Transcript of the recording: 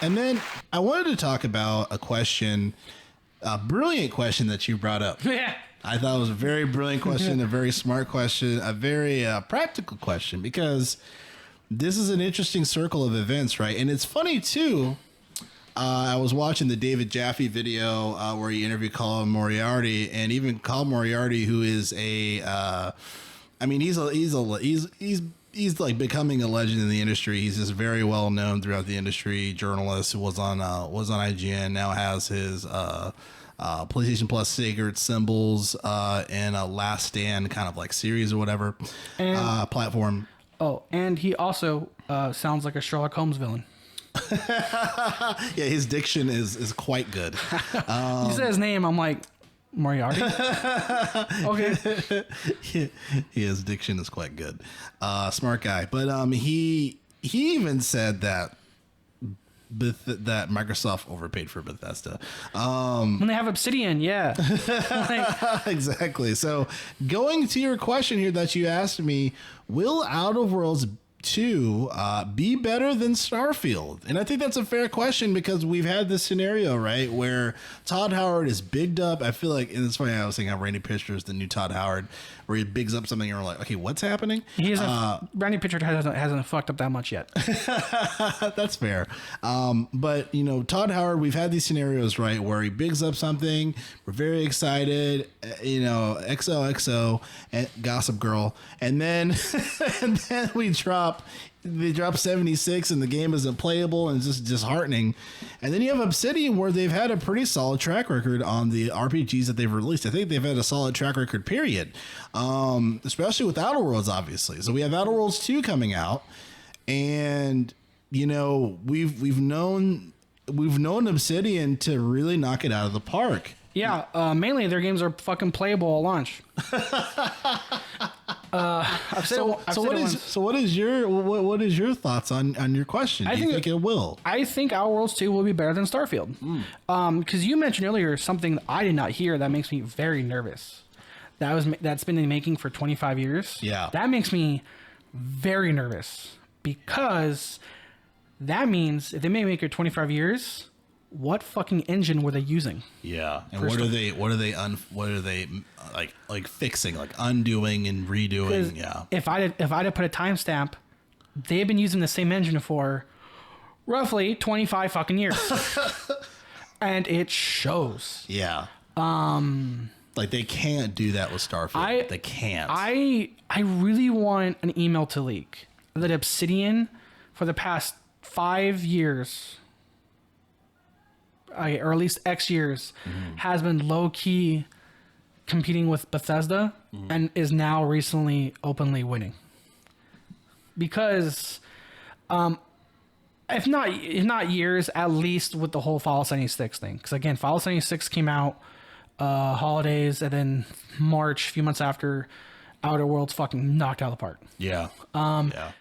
And then I wanted to talk about a question, a brilliant question that you brought up. Yeah. I thought it was a very brilliant question, a very smart question, a very practical question, because this is an interesting circle of events, right? And it's funny, too. I was watching the David Jaffe video where he interviewed Colin Moriarty, and even Colin Moriarty, who is he's like becoming a legend in the industry. He's just very well known throughout the industry. Journalist who was on IGN, now has his PlayStation Plus Sacred Symbols and a Last Stand kind of like series or whatever platform. Oh, and he also sounds like a Sherlock Holmes villain. Yeah, his diction is quite good. You said his name, I'm like, Moriarty? Okay. His diction is quite good. Smart guy. But he even said that that Microsoft overpaid for Bethesda. When they have Obsidian, yeah. Exactly. So going to your question here that you asked me, will Outer Worlds 2 be better than Starfield? And I think that's a fair question, because we've had this scenario, right, where Todd Howard is bigged up. I feel like, and it's funny, I was thinking how Randy Pitchford is the new Todd Howard, where he bigs up something and we're like, okay, what's happening? Randy Pitchford hasn't fucked up that much yet. That's fair. But, you know, Todd Howard, we've had these scenarios, right, where he bigs up something, we're very excited, you know, XOXO, and Gossip Girl, and then they drop 76 and the game isn't playable and it's just disheartening. And then you have Obsidian, where they've had a pretty solid track record on the RPGs that they've released. I think they've had a solid track record, period. Especially with Outer Worlds, obviously. So we have Outer Worlds 2 coming out, and you know, we've known Obsidian to really knock it out of the park. Yeah, mainly their games are fucking playable at launch. What is your thoughts on your question? Do you think it will? I think Outer Worlds 2 will be better than Starfield. Because you mentioned earlier something that I did not hear that makes me very nervous. That's been in the making for 25 years. Yeah, that makes me very nervous, because that means if they may make it 25 years. What fucking engine were they using? Yeah, and what are they like fixing, like undoing and redoing? Yeah. If I had to put a timestamp, they've been using the same engine for roughly 25 fucking years, and it shows. Yeah. Like they can't do that with Starfield. They can't. I really want an email to leak that Obsidian, for the past 5 years. Or at least X years, has been low-key competing with Bethesda and is now recently openly winning. Because, if not years, at least with the whole Final 76 thing. Because again, Final 76 came out holidays, and then March, a few months after, Outer Worlds fucking knocked out of the park. Yeah. Yeah.